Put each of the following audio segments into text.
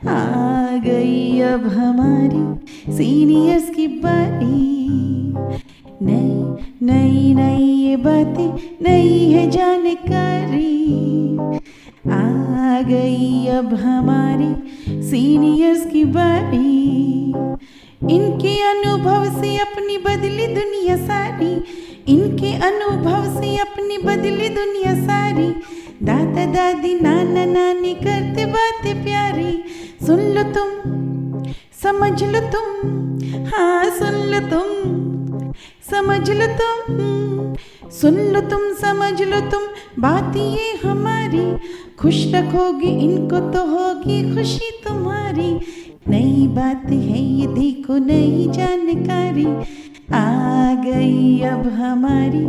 आ गई अब हमारी सीनियर्स की बारी। नई नई नई ये बातें, नई है जानकारी। आ गई अब हमारी सीनियर्स की बारी। इनके अनुभव से अपनी बदली दुनिया सारी। इनके अनुभव से अपनी बदली दुनिया सारी। दादा दादी नाना नानी करते बातें प्यारी। सुन लो तुम, समझ लो तुम, हाँ सुन लो तुम, समझ लो तुम। सुन लो तुम, समझ लो तुम, बात ये हमारी। खुश रखोगे इनको तो होगी खुशी तुम्हारी। नई बात है ये, देखो नई जानकारी। आ गई अब हमारी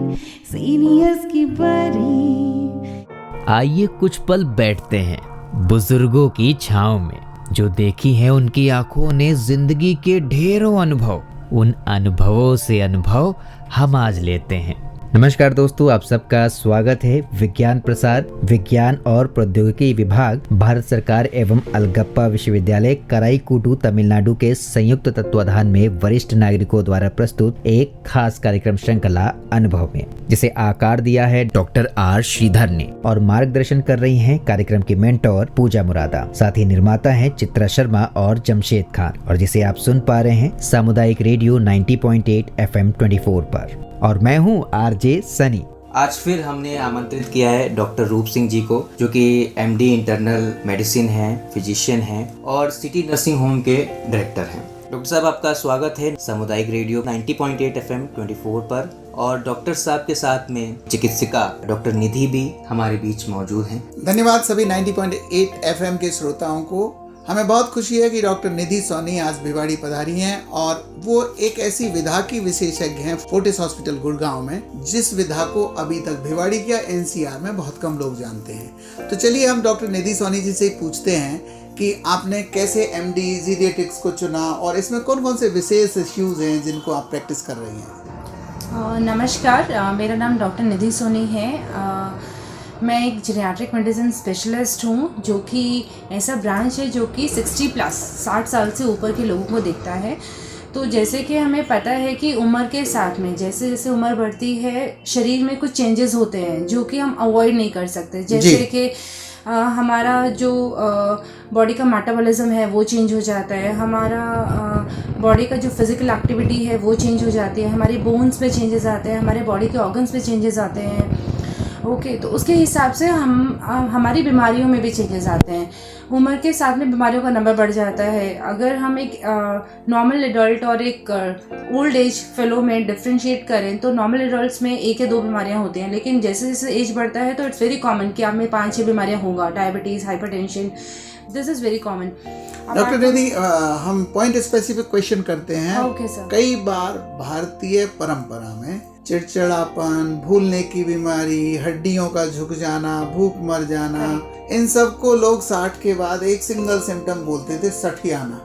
सीनियर्स की बारी। आइए कुछ पल बैठते हैं बुजुर्गों की छांव में। जो देखी है उनकी आंखों ने जिंदगी के ढेरों अनुभव, उन अनुभवों से अनुभव हम आज लेते हैं। नमस्कार दोस्तों, आप सबका स्वागत है। विज्ञान प्रसार, विज्ञान और प्रौद्योगिकी विभाग, भारत सरकार एवं अलगप्पा विश्वविद्यालय कराईकुडू तमिलनाडु के संयुक्त तत्वाधान में वरिष्ठ नागरिकों द्वारा प्रस्तुत एक खास कार्यक्रम श्रृंखला अनुभव में, जिसे आकार दिया है डॉक्टर आर श्रीधर ने और मार्गदर्शन कर रही हैं कार्यक्रम की मेंटोर पूजा मुरादा। साथ ही निर्माता हैं चित्रा शर्मा और जमशेद खान, और जिसे आप सुन पा रहे हैं सामुदायिक रेडियो 90.8 FM 24 पर। और मैं हूँ आरजे सनी। आज फिर हमने आमंत्रित किया है डॉक्टर रूप सिंह जी को, जो कि एमडी इंटरनल मेडिसिन हैं, फिजिशियन हैं और सिटी नर्सिंग होम के डायरेक्टर हैं। डॉक्टर साहब, आपका स्वागत है सामुदायिक रेडियो 90.8 FM 24 पर। और डॉक्टर साहब के साथ में चिकित्सिका डॉक्टर निधि भी हमारे बीच मौजूद हैं। धन्यवाद सभी 90.8 FM के श्रोताओं को। हमें बहुत खुशी है कि डॉक्टर निधि सोनी आज भिवाड़ी पधारी हैं, और वो एक ऐसी विधा की विशेषज्ञ हैं फोर्टिस हॉस्पिटल गुड़गांव में, जिस विधा को अभी तक भिवाड़ी या एनसीआर में बहुत कम लोग जानते हैं। तो चलिए हम डॉक्टर निधि सोनी जी से पूछते हैं कि आपने कैसे एमडी जीरियाट्रिक्स को चुना और इसमें कौन कौन से विशेष इश्यूज हैं जिनको आप प्रैक्टिस कर रही हैं। नमस्कार, मेरा नाम डॉक्टर निधि सोनी है। मैं एक जीरियाट्रिक मेडिसिन स्पेशलिस्ट हूँ, जो कि ऐसा ब्रांच है जो कि 60 साल से ऊपर के लोगों को देखता है। तो जैसे कि हमें पता है कि उम्र के साथ में जैसे जैसे उम्र बढ़ती है, शरीर में कुछ चेंजेस होते हैं जो कि हम अवॉइड नहीं कर सकते। जैसे कि हमारा जो बॉडी का मेटाबॉलिज्म है वो चेंज हो जाता है, हमारा बॉडी का जो फिज़िकल एक्टिविटी है वो चेंज हो जाती है, हमारी बोन्स पे चेंजेस आते हैं, हमारे बॉडी के ऑर्गन्स पे चेंजेस आते हैं। तो उसके हिसाब से हमारी बीमारियों में भी चेंजेस आते हैं। उम्र के साथ में बीमारियों का नंबर बढ़ जाता है। अगर हम एक नॉर्मल एडल्ट और एक ओल्ड एज फेलो में डिफ्रेंशिएट करें तो नॉर्मल एडल्ट्स में 1 या 2 बीमारियां होती हैं, लेकिन जैसे जैसे एज बढ़ता है तो इट्स वेरी कॉमन कि आप में 5-6 बीमारियां होगा। Diabetes, hypertension, this is very common. Doctor Nidhi, हम पॉइंट स्पेसिफिक क्वेश्चन करते हैं। Okay sir. कई बार भारतीय परंपरा में चिड़चिड़ापन, भूलने की बीमारी, हड्डियों का झुक जाना, भूख मर जाना, इन सब को लोग 60 के बाद एक सिंगल सिम्टम बोलते थे, सठियाना,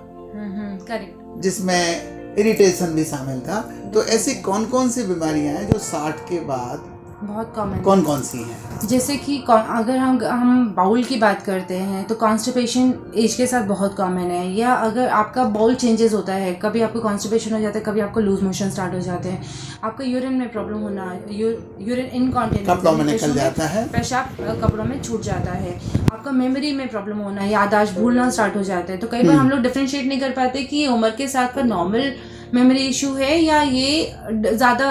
करेक्ट, जिसमें इरिटेशन भी शामिल था। तो ऐसी कौन कौन सी बीमारियां हैं जो 60 के बाद बहुत कॉमन, कौन कौन सी हैं? जैसे कि अगर हम बाउल की बात करते हैं तो कॉन्स्टिपेशन एज के साथ बहुत कॉमन है। या अगर आपका बाउल चेंजेस होता है, कभी आपको कॉन्स्टिपेशन हो जाता है, कभी आपको लूज मोशन स्टार्ट हो जाते हैं, आपका यूरिन में प्रॉब्लम होना, यूरिन इनकॉन्टिनेंस, कपड़ों में निकल जाता है, पेशाब कपड़ों में छूट जाता है, आपका मेमोरी में प्रॉब्लम होना, याददाश्त भूलना स्टार्ट हो जाता है। तो कई बार हम लोग डिफ्रेंशिएट नहीं कर पाते कि ये उम्र के साथ का नॉर्मल मेमोरी इशू है या ये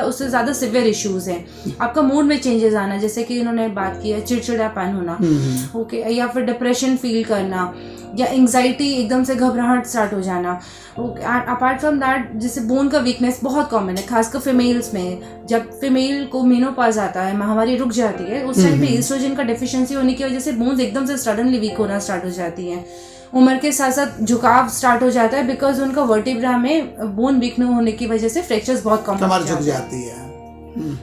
उससे ज़्यादा सिवियर इश्यूज हैं। आपका मूड में चेंजेस आना, जैसे कि उन्होंने बात की है चिड़चिड़ापन होना, ओके, या फिर डिप्रेशन फील करना, या एंग्जाइटी, एकदम से घबराहट स्टार्ट हो जाना। अपार्ट फ्रॉम दैट, जैसे बोन का वीकनेस बहुत कॉमन है, खासकर फीमेल्स में। जब फीमेल को मेनोपॉज आता है, माहवारी रुक जाती है, उस टाइम पे एस्ट्रोजन का डेफिशिएंसी होने की वजह से बोन्स एकदम से सडनली वीक होना स्टार्ट हो जाती हैं। उम्र के साथ साथ झुकाव स्टार्ट हो जाता है, बिकॉज उनका वर्टिब्रा में बोन वीक होने की वजह से फ्रैक्चर्स बहुत कम कमर झुक जाती है।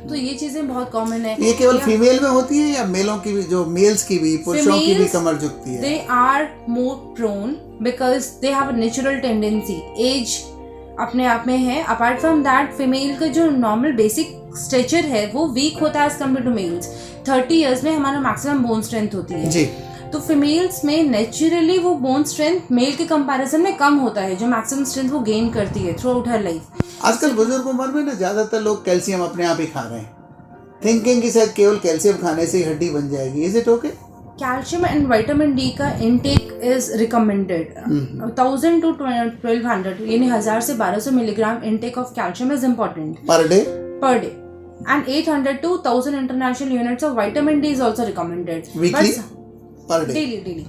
तो ये चीजें बहुत कॉमन है। ये केवल फीमेल में होती है या मेलों की भी, जो मेल्स की भी, पुरुषों की भी कमर झुकती है? They are more prone because they have a natural tendency, as अपने आप में है। अपार्ट फ्रॉम दैट, फीमेल का जो नॉर्मल बेसिक स्ट्रेचर है वो वीक होता है as compared to males. 30 years में हमारा मैक्सिमम बोन स्ट्रेंथ होती है जी। तो फीमेल्स में नेचुरली वो बोन स्ट्रेंथ मेल के कंपैरिजन में कम होता है, जो मैक्सिमम स्ट्रेंथ वो गेन करती है थ्रू आउट हर लाइफ। आजकल बुजुर्ग उम्र में ना ज़्यादातर लोग कैल्शियम अपने आप ही खा रहे हैं, थिंकिंग कि शायद केवल कैल्शियम खाने से ही हड्डी बन जाएगी। Is it okay? Calcium and vitamin D का इनटेक इज रिकमेंडेड 1000 to 1200 यानी 1000 से 1200 milligram intake of calcium is important per day. and 800 to 1000 international units of vitamin D is also recommended weekly per day? daily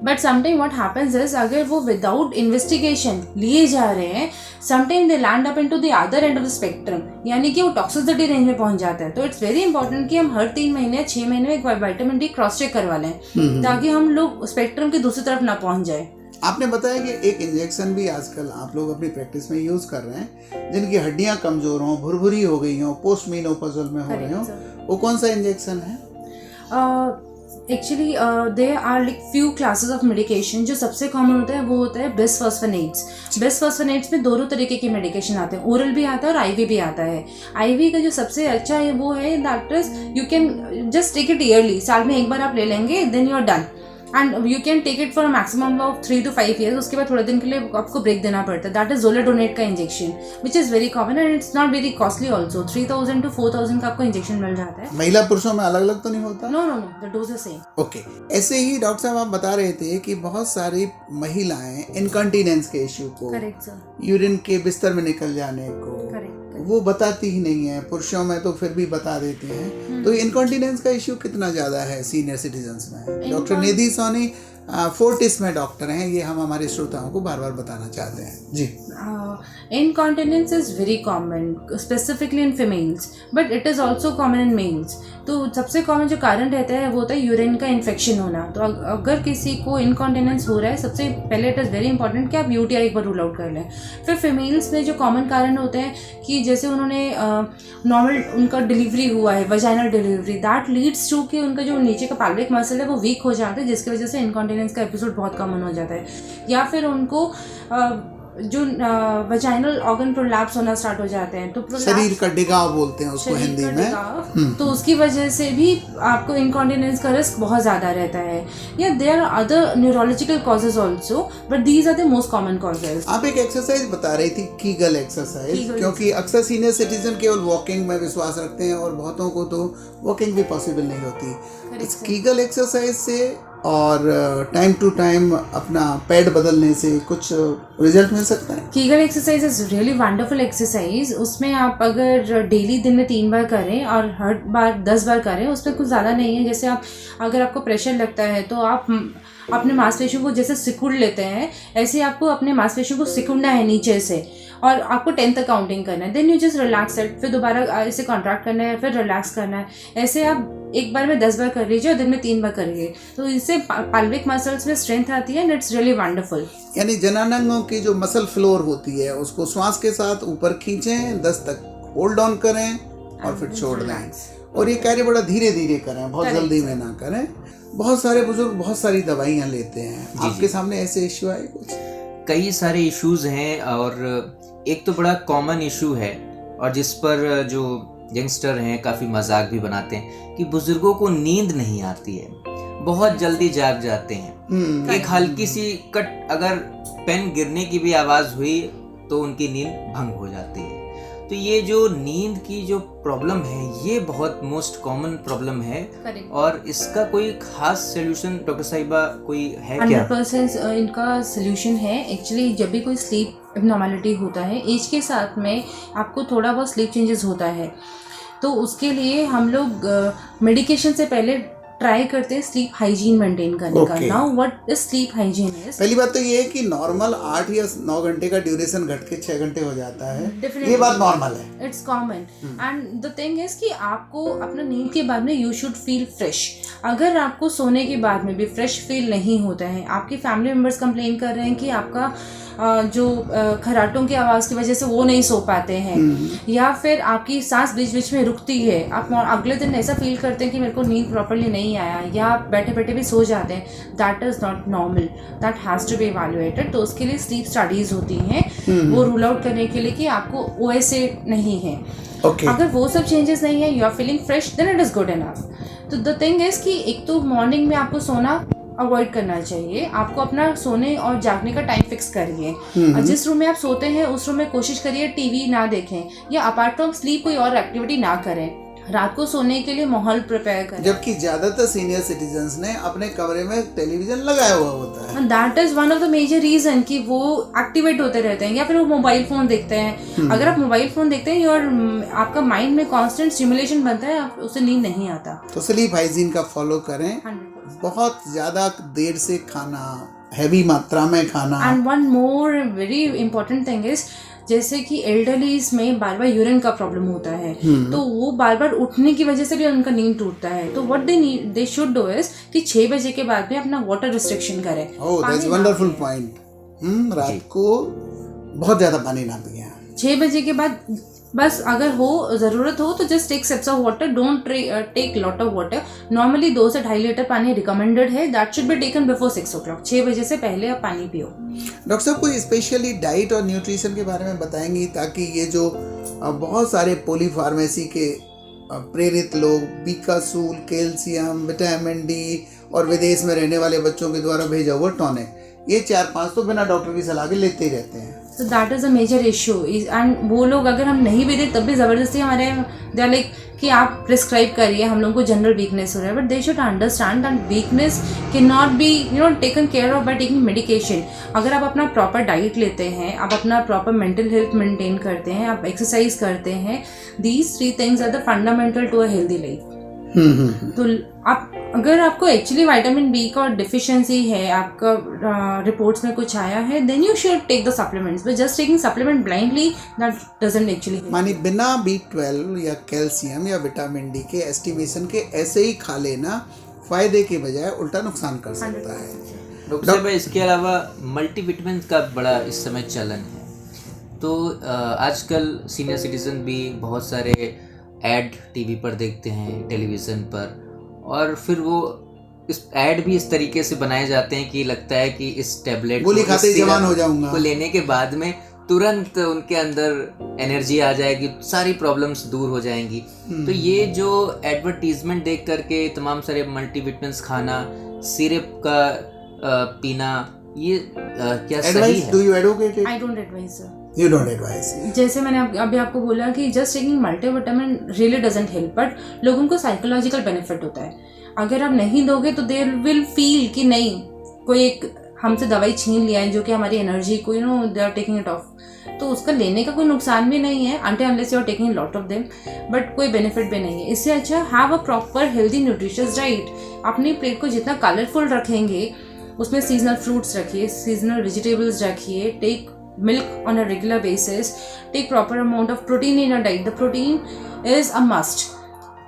but sometimes what happens is अगर वो without investigation लिए जा रहे हैं, sometimes they land up into the other end of the spectrum, यानी कि वो toxicity range में पहुंच जाता है। तो इट्स वेरी इंपॉर्टेंट कि हम हर 3 महीने या 6 महीने में एक विटामिन डी क्रॉस चेक करवा लें, ताकि हम लोग स्पेक्ट्रम की दूसरी तरफ ना पहुंच जाए। आपने बताया कि एक इंजेक्शन भी आजकल आप लोग अपनी प्रैक्टिस में यूज कर रहे हैं, जिनकी हड्डियां कमजोर हों, भुरभुरी हो गई हों, पोस्ट मेनोपॉजल में हो रहे हों, वो कौन सा इंजेक्शन है? Actually there are like few classes of medication. जो सबसे कॉमन होता है वो होता है बिसफॉस्फोनेट्स। बिसफॉस्फोनेट्स में दोनों तरीके के मेडिकेशन आते हैं, ओरल भी आता है और आईवी भी आता है। आईवी का जो सबसे अच्छा है वो है that is you can just take it yearly, साल में एक बार आप ले लेंगे, then you are done and you can take it for maximum of 3 to 5 years। उसके बाद थोड़े दिन के लिए आपको ब्रेक देना पड़ता है। दैट इज जोलेडोनेट का injection which is very common and it's not very costly also. 3000 to 4000 का आपको इंजेक्शन मिल जाता है। महिला पुरुषों में अलग अलग तो नहीं होता? No, the dose is same. Okay. ऐसे ही डॉक्टर साहब आप बता रहे थे कि बहुत सारी महिलाएं इनकॉन्टिनेंस के इश्यू को, करेक्ट सर, यूरिन के बिस्तर में निकल जाने को, करेक्ट, वो बताती ही नहीं है। पुरुषों में तो फिर भी बता देते हैं। तो इनकॉन्टिनेंस का इश्यू कितना ज्यादा है सीनियर सिटीजन्स में? डॉक्टर निधि सोनी फोर्टिस में डॉक्टर हैं, ये हम हमारे श्रोताओं को बार बार बताना चाहते हैं जी। Incontinence is very common specifically in females, but it is also common in males. तो सबसे कॉमन जो कारण रहता है वो होता है यूरिन का इन्फेक्शन होना। तो अगर किसी को इनकॉन्टिनेंस हो रहा है, सबसे पहले इट इज़ वेरी इंपॉर्टेंट कि आप यूटीआई एक बार रूल आउट कर लें। फिर फीमेल्स में जो कॉमन कारण होते हैं कि जैसे उन्होंने नॉर्मल उनका डिलीवरी हुआ है, vaginal delivery, that leads to कि उनका जो नीचे का पैल्विक मसल है वो वीक हो जाता है, जिसकी वजह से इनकॉन्टिनेंस का एपिसोड बहुत कॉमन हो जाता है। या फिर उनको जो वजाइनल ऑर्गन प्रोलैप्स होना स्टार्ट हो जाते हैं, तो शरीर का डिगाव बोलते हैं उसको हिंदी में, तो उसकी वजह से भी आपको इनकॉन्टिनेंस का रिस्क बहुत ज़्यादा रहता है। या there are other neurological causes also, but these are the most common causes. आप एक एक्सरसाइज बता रही थी, कीगल एक्सरसाइज, क्योंकि अक्सर सीनियर सिटीजन केवल वॉकिंग में विश्वास रखते हैं और बहुतों को तो वॉकिंग भी पॉसिबल नहीं होती। इस कीगल एक्सरसाइज से और टाइम टू टाइम अपना पैड बदलने से कुछ रिजल्ट मिल सकता है? Kegel exercise is really wonderful exercise. उसमें आप अगर डेली दिन में 3 बार करें और हर बार 10 बार करें, उसमें कुछ ज़्यादा नहीं है। जैसे आप अगर आपको प्रेशर लगता है तो आप अपने मांसपेशियों को जैसे सिकुड़ लेते हैं, ऐसे आपको अपने मांसपेशियों को सिकुड़ना है नीचे से, और आपको 10 तक काउंटिंग करना है। Then you just relax it, फिर दोबारा इसे कॉन्ट्रैक्ट करना है, फिर रिलैक्स करना है। ऐसे आप एक बार में 10 बार कर लीजिए और दिन में 3 बार करिए, तो इससे पैल्विक मसल्स में स्ट्रेंथ आती है एंड इट्स रियली वंडरफुल। यानी जननांगों की जो मसल फ्लोर होती है उसको श्वास के साथ ऊपर खींचें, 10 तक होल्ड ऑन करें और फिर छोड़ दें। और ये कार्य बड़ा धीरे धीरे करें, बहुत जल्दी में ना करें। बहुत सारे बुजुर्ग बहुत सारी दवाइयाँ लेते हैं, आपके सामने ऐसे इश्यू आए कुछ? कई सारे इश्यूज हैं, और एक तो बड़ा कॉमन इशू है और जिस पर जो यंगस्टर हैं काफ़ी मजाक भी बनाते हैं कि बुजुर्गों को नींद नहीं आती है, बहुत जल्दी जाग जाते हैं। एक हल्की सी कट, अगर पेन गिरने की भी आवाज़ हुई तो उनकी नींद भंग हो जाती है। तो ये जो नींद की जो प्रॉब्लम है, ये बहुत मोस्ट कॉमन प्रॉब्लम है। और इसका कोई खास सोल्यूशन डॉक्टर साहिबा कोई है क्या? 100% इनका सोल्यूशन है। एक्चुअली जब भी कोई स्लीप एबनॉर्मलिटी होता है, एज के साथ में आपको थोड़ा बहुत स्लीप चेंजेस होता है, तो उसके लिए हम लोग मेडिकेशन से पहले ट्राई करते हैं स्लीप हाइजीन मेंटेन करने का। Now what is sleep hygiene is? पहली बात तो ये है कि नॉर्मल 8 या 9 घंटे का ड्यूरेशन घट के 6 घंटे हो जाता है, ये बात नॉर्मल है, it's common. And the thing is कि आपको अपना नींद के बाद में यू शुड फील फ्रेश। अगर आपको सोने के बाद में भी फ्रेश फील नहीं होता है, आपके फैमिली मेम्बर्स कंप्लेन कर रहे हैं कि आपका जो खराटों की आवाज़ की वजह से वो नहीं सो पाते हैं, या फिर आपकी सांस बीच बीच में रुकती है, आप अगले दिन ऐसा फील करते हैं कि मेरे को नींद प्रॉपर्ली नहीं आया, या आप बैठे बैठे भी सो जाते हैं, that is not normal, that has to be evaluated. तो उसके लिए स्लीप स्टडीज़ होती हैं, वो रूल आउट करने के लिए कि आपको OSA नहीं है। अगर वो सब चेंजेस नहीं है, you are feeling fresh, then it is good enough. तो द थिंग इज कि एक तो मॉर्निंग में आपको सोना अवॉइड करना चाहिए, आपको अपना सोने और जागने का टाइम फिक्स करिए। और जिस रूम में आप सोते हैं उस रूम में कोशिश करिए टीवी ना देखें या अपार्ट फ्रॉम स्लीप कोई और एक्टिविटी ना करें। रात को सोने के लिए माहौल प्रिपेयर करें। जबकि ज्यादातर सीनियर सिटीजन्स ने अपने कमरे में टेलीविजन लगाया हुआ होता है। That is one of the major reason कि वो एक्टिवेट होते रहते हैं या फिर वो मोबाइल फोन देखते हैं। अगर आप मोबाइल फोन देखते हैं और आपका माइंड में कांस्टेंट स्टिमुलेशन बनता है, उससे नींद नहीं आता। तो स्लीप हाइजीन का फॉलो करें। 100%। बहुत ज्यादा देर से खाना, हैवी मात्रा में खाना। And one more very important thing is, जैसे कि एल्डरलीज में बार बार यूरिन का प्रॉब्लम होता है, तो वो बार बार उठने की वजह से भी उनका नींद टूटता है। तो what they should do is कि 6 बजे के बाद में अपना वाटर रिस्ट्रिक्शन करें। Oh that's wonderful point. रात को बहुत ज्यादा पानी ना पिए। 6 बजे के बाद बस अगर हो ज़रूरत हो तो just take sips of water, don't take lot of water. Normally 2 से 2.5 लीटर पानी रिकमेंडेड है, that should be taken before 6 o'clock। 6 बजे से पहले आप पानी पियो। डॉक्टर साहब कोई स्पेशली डाइट और न्यूट्रिशन के बारे में बताएंगी, ताकि ये जो बहुत सारे पॉलीफार्मेसी के प्रेरित लोग बीकासूल, कैल्शियम, विटामिन डी और विदेश में रहने वाले बच्चों के द्वारा भेजा हुआ टॉनिक, ये 4-5 तो बिना डॉक्टर की सलाह के लेते ही रहते हैं। So that is a major issue and वो लोग अगर हम नहीं भी दे तब भी ज़बरदस्ती हमारे दे आर लाइक कि आप प्रिस्क्राइब करिए, हम लोगों को जनरल वीकनेस हो रहा है। But they should understand that weakness can not be taken care of by taking medication. अगर आप अपना प्रॉपर डाइट लेते हैं, आप अपना प्रॉपर मेंटल हेल्थ मेंटेन करते हैं, आप एक्सरसाइज करते हैं, these 3 things are the fundamental to a healthy life. तो आप अगर आपको एक्चुअली विटामिन बी का डिफिशिएंसी है, आपका रिपोर्ट्स में कुछ आया है, then you should take the supplements. But just taking supplement blindly that doesn't actually. मानी बिना B12 या कैल्शियम या विटामिन डी के एस्टिमेशन के ऐसे ही खा लेना फायदे के बजाय उल्टा नुकसान कर सकता है। डॉक्टर साहब इसके अलावा मल्टीविटामिन का बड़ा इस समय चलन है, तो आजकल सीनियर सिटीजन भी बहुत सारे ऐड टीवी पर देखते हैं, टेलीविज़न पर, और फिर वो इस ऐड भी इस तरीके से बनाए जाते हैं कि लगता है कि इस टैबलेट गोली खाते ही जवान हो जाऊंगा को लेने के बाद में तुरंत उनके अंदर एनर्जी आ जाएगी, सारी प्रॉब्लम्स दूर हो जाएंगी। तो ये जो एडवर्टीजमेंट देख करके तमाम सारे मल्टीविटामिन्स खाना, सिरप का पीना, ये क्या सही है? Do you advocate it? I don't advise sir. You don't advise. जैसे मैंने अभी आपको बोला कि just taking multivitamin really doesn't help, but लोगों को साइकोलॉजिकल बेनिफिट होता है। अगर आप नहीं दोगे तो दे विल फील कि नहीं, कोई एक हमसे दवाई छीन लिया है जो कि हमारी एनर्जी को they are taking it off. तो उसका लेने का कोई नुकसान भी नहीं है until unless you are taking lot of them, but कोई बेनिफिट भी नहीं है। इससे अच्छा have a proper healthy nutritious diet. अपनी प्लेट को जितना कलरफुल रखेंगे, उसमें सीजनल फ्रूट्स रखिए, सीजनल वेजिटेबल्स रखिए, take milk on a regular basis, take proper amount of protein in your diet. The protein is a must.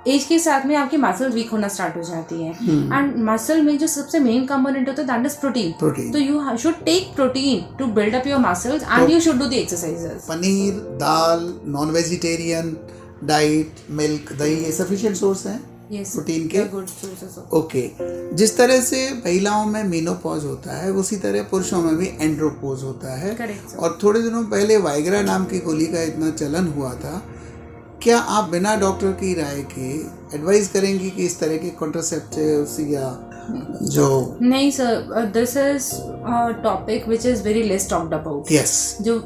Age के साथ में आपकी मसल वीक होना स्टार्ट हो जाती है, एंड मसल में जो सबसे मेन कंपोनेंट होता है दैट इज प्रोटीन। तो you should take protein to build up your muscles and you should do the exercises. Paneer, दाल, नॉन वेजिटेरियन डाइट, मिल्क, दही, ये सफिशिएंट सोर्स हैं प्रोटीन के। ओके, जिस तरह से महिलाओं में मेनोपॉज होता है उसी तरह पुरुषों में भी एंड्रोपोज होता है। और थोड़े दिनों पहले वाइग्रा नाम की गोली का इतना चलन हुआ था, क्या आप बिना डॉक्टर की राय के एडवाइस करेंगी कि इस तरह के कॉन्ट्रासेप्टिव्स या जो? नहीं sir, this is topic which is very less talked about. Yes, जो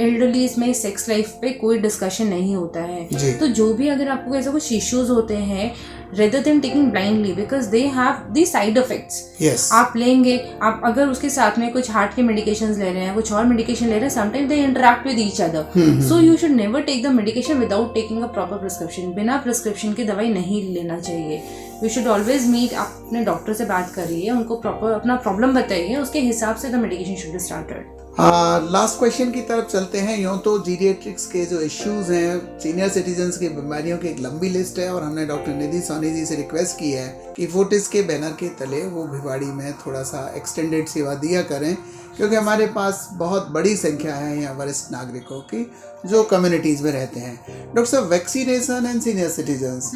एल्डरलीज में सेक्स लाइफ पे कोई डिस्कशन नहीं होता है। तो जो भी अगर आपको ऐसा कुछ इश्यूज होते हैं, rather than taking blindly, because they have the side effects. आप लेंगे, आप अगर उसके साथ में कुछ हार्ट के मेडिकेशंस ले रहे हैं, कुछ और मेडिकेशन ले रहे हैं, sometime they interact with each other. So you should never take the medication without taking a proper prescription. बिना प्रिस्क्रिप्शन की दवाई नहीं लेना चाहिए। यू शुड ऑलवेज मीट, अपने डॉक्टर से बात करिए, उनको प्रॉपर अपना प्रॉब्लम बताइए, उसके हिसाब से the medication should be started. Last question की तरफ चलते हैं। यूँ तो जीरियाट्रिक्स के जो इश्यूज हैं, सीनियर सिटीजन्स की बीमारियों की एक लंबी लिस्ट है, और हमने डॉक्टर निधि सोनी जी से रिक्वेस्ट की है कि फोर्टिस के बैनर के तले वो भिवाड़ी में थोड़ा सा एक्सटेंडेड सेवा दिया करें, क्योंकि हमारे पास बहुत बड़ी संख्या है यहाँ वरिष्ठ नागरिकों की जो कम्युनिटीज़ में रहते हैं। डॉक्टर साहब, वैक्सीनेशन एंड सीनियर सिटीजन्स,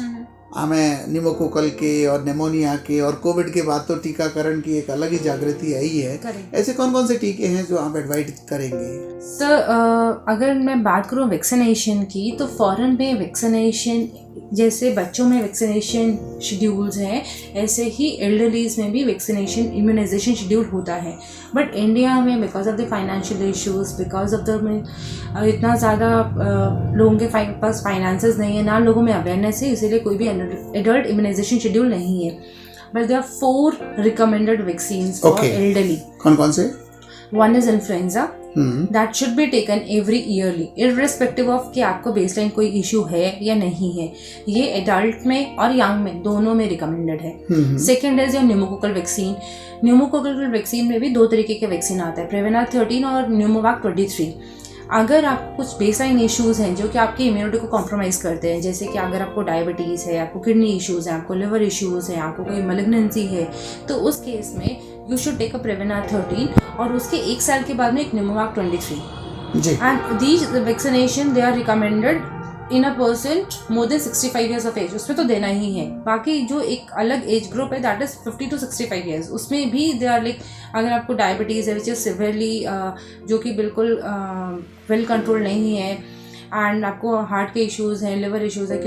हमें निमोकोकल के और निमोनिया के और कोविड के बाद तो टीकाकरण की एक अलग ही जागृति आई है। ऐसे कौन कौन से टीके हैं जो आप एडवाइस करेंगे? सर, अगर मैं बात करूँ वैक्सीनेशन की, तो फॉरेन में वैक्सीनेशन जैसे बच्चों में वैक्सीनेशन शेड्यूल्स हैं, ऐसे ही एल्डरलीज में भी वैक्सीनेशन इम्यूनाइजेशन शेड्यूल होता है। बट इंडिया में because of the financial issues, because of the इतना ज़्यादा लोगों के पास फाइनेंसेस नहीं है, ना लोगों में अवेयरनेस है, इसीलिए कोई भी एडल्ट इम्यूनाइजेशन शेड्यूल नहीं है। But there are 4 recommended vaccines for elderly. कौन कौन से? One is influenza, that should be taken every yearly irrespective of कि आपको बेसलाइन कोई इशू है या नहीं है। ये एडल्ट में और यंग में दोनों में रिकमेंडेड है। Second is your pneumococcal vaccine. Pneumococcal vaccine में भी 2 तरीके के वैक्सीन आता है, प्रेवेनार 13 और न्यूमोवैक 23। अगर आपको कुछ बेसलाइन इश्यूज़ हैं जो कि आपकी इम्यूनिटी को कॉम्प्रोमाइज़ करते हैं, जैसे कि अगर आपको डायबिटीज़ है, आपको किडनी इश्यूज़ हैं, आपको लिवर इश्यूज़ हैं, आपको कोई मैलिग्नेंसी है, तो उस केस में you should take a Prevenar 13 और उसके 1 साल के बाद में एक Pneumovax 23। And these vaccination they are recommended in a person more than 65 years of age, उसमें तो देना ही है। बाकी जो एक अलग एज ग्रुप है दैट इज़ 50 to 65 ईयर्स, उसमें भी दे आर लाइक अगर आपको डायबिटीज़ है विच इज़ सिवियरली जो कि बिल्कुल वेल कंट्रोल नहीं है, एंड आपको हार्ट के इश्यूज़ हैं, लिवर इश्यूज़ है,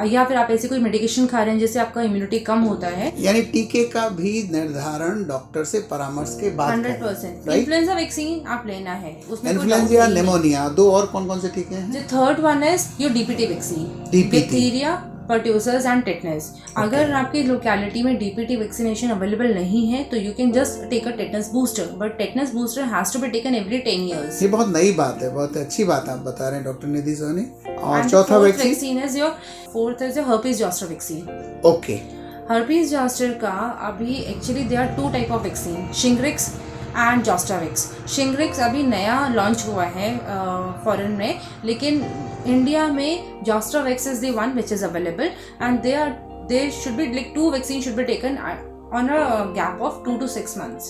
या फिर आप ऐसे कोई मेडिकेशन खा रहे हैं जिससे आपका इम्यूनिटी कम होता है। यानी टीके का भी निर्धारण डॉक्टर से परामर्श के बाद 100%। इन्फ्लुएंजा वैक्सीन आप लेना है, उसमें इन्फ्लुएंजा, निमोनिया, 2 और कौन कौन से टीके हैं? The third one is your DPT vaccine, diphtheria, pertussis and tetanus. अगर आपकी लोकेलिटी में डीपीटी वैक्सीनेशन अवेलेबल नहीं है तो you can just take a tetanus booster, but tetanus booster has to be taken every 10 years. ये बहुत नई बात है, बहुत अच्छी बात आप बता रहे हैं डॉक्टर निधि सोनी। और चौथा vaccine is your fourth is your herpes zoster vaccine. Okay, herpes zoster का अभी actually there are 2 type of vaccine, Shingrix and Zostavax. Shingrix अभी नया लॉन्च हुआ है फॉरेन में, लेकिन इंडिया में Zostavax is the one which is available and they should be like 2 vaccine should be taken on a gap of 2 to 6 months।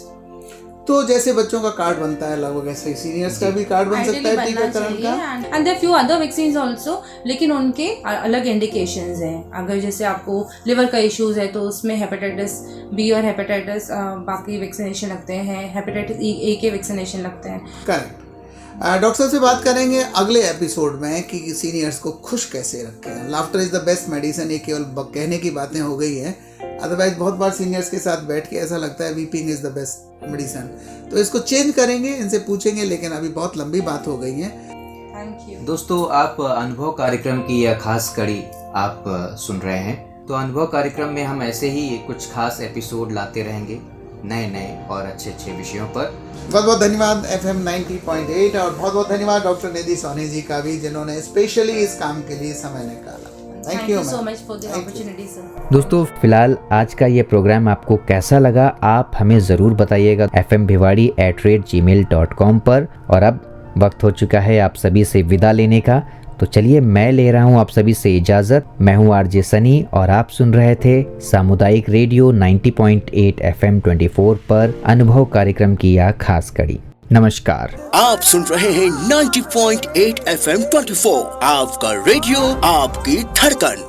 तो जैसे बच्चों का कार्ड बनता है लगभग ऐसे सीनियर्स का भी कार्ड बन सकता है टीकाकरण का। And there few other vaccines also, लेकिन उनके अलग इंडिकेशंस हैं। अगर जैसे आपको लिवर का इश्यूज है तो उसमें हेपेटाइटिस बी और हेपेटाइटिस बाकी वैक्सीनेशन लगते हैं, हेपेटाइटिस ए के वैक्सीनेशन लगते हैं। करेक्ट। डॉक्टर साहब से बात करेंगे अगले एपिसोड में कि सीनियर्स को खुश कैसे रखें। Laughter is the best medicine, ये केवल कहने की बातें हो गई है, अदरवाइज बहुत बार सीनियर्स के साथ बैठ के ऐसा लगता है weeping is the best medicine. तो इसको चेंज करेंगे, इनसे पूछेंगे, लेकिन अभी बहुत लंबी बात हो गई है। Thank you. दोस्तों, आप अनुभव कार्यक्रम की यह खास कड़ी आप सुन रहे हैं। तो अनुभव कार्यक्रम में हम ऐसे ही कुछ खास एपिसोड लाते रहेंगे नए और अच्छे विषयों पर। बहुत बहुत धन्यवाद FM 90.8 और बहुत बहुत धन्यवाद डॉक्टर निधि सोनी जी का भी, जिन्होंने स्पेशली इस काम के लिए समय निकाला। Thank you so much for the opportunity sir. दोस्तों, फिलहाल आज का ये प्रोग्राम आपको कैसा लगा आप हमें ज़रूर बताइएगा fmbhiwadi@gmail.com पर। और अब वक्त हो चुका है आप सभी से विदा लेने का, तो चलिए मैं ले रहा हूँ आप सभी से इजाज़त। मैं हूँ RJ सनी और आप सुन रहे थे सामुदायिक रेडियो 90.8 FM 24 पर अनुभव कार्यक्रम की यह खास कड़ी। नमस्कार। आप सुन रहे हैं 90.8 FM 24, आपका रेडियो, आपकी धड़कन।